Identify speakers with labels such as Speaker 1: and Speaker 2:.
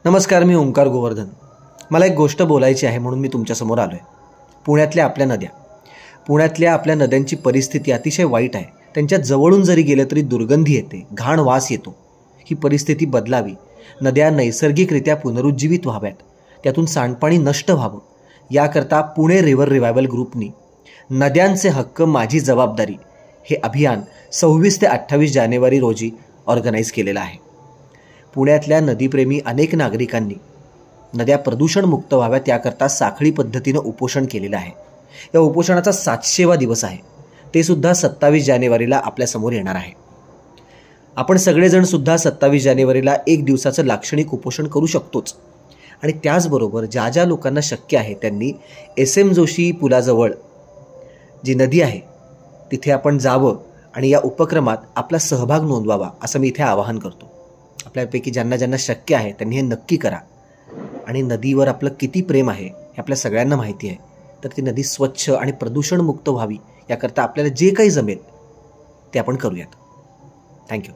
Speaker 1: नमस्कार, मी ओंकार गोवर्धन. मला एक गोष्ट बोलायची आहे म्हणून मी तुमच्यासमोर आलो आहे. पुण्यातल्या आपल्या नद्यांची परिस्थिती अतिशय वाईट आहे. त्यांच्या जवळून जरी गेलं तरी दुर्गंधी येते, घाण वास येतो. ही परिस्थिती बदलावी, नद्या नैसर्गिकरित्या पुनरुज्जीवित व्हाव्यात, त्यातून सांडपाणी नष्ट व्हावं, याकरता पुणे रिव्हर रिवायवल ग्रुपनी नद्यांचे हक्क माझी जबाबदारी हे अभियान 26 ते 28 जानेवारी रोजी ऑर्गनाईज केलेलं आहे. पुण्यातल्या नदीप्रेमी अनेक नागरिकांनी नद्या प्रदूषणमुक्त व्हाव्यात याकरता साखळी पद्धतीनं उपोषण केलेलं आहे. या उपोषणाचा 700वा दिवस आहे. ते सुद्धा 27 जानेवारीला आपल्यासमोर येणार आहे. आपण सगळेजणसुद्धा 27 जानेवारीला एक दिवसाचं लाक्षणिक उपोषण करू शकतोच. आणि त्याचबरोबर ज्या ज्या लोकांना शक्य आहे त्यांनी SM जोशी पुलाजवळ जी नदी आहे तिथे आपण जावं आणि या उपक्रमात आपला सहभाग नोंदवावा असं मी इथे आवाहन करतो. आपल्यापैकी ज्यांना ज्यांना शक्य आहे त्यांनी हे नक्की करा. आणि नदीवर आपलं किती प्रेम आहे हे आपल्या सगळ्यांना माहिती आहे. तर ती नदी स्वच्छ आणि प्रदूषणमुक्त व्हावी याकरता आपल्याला जे काही जमेल ते आपण करूयात. थँक्यू.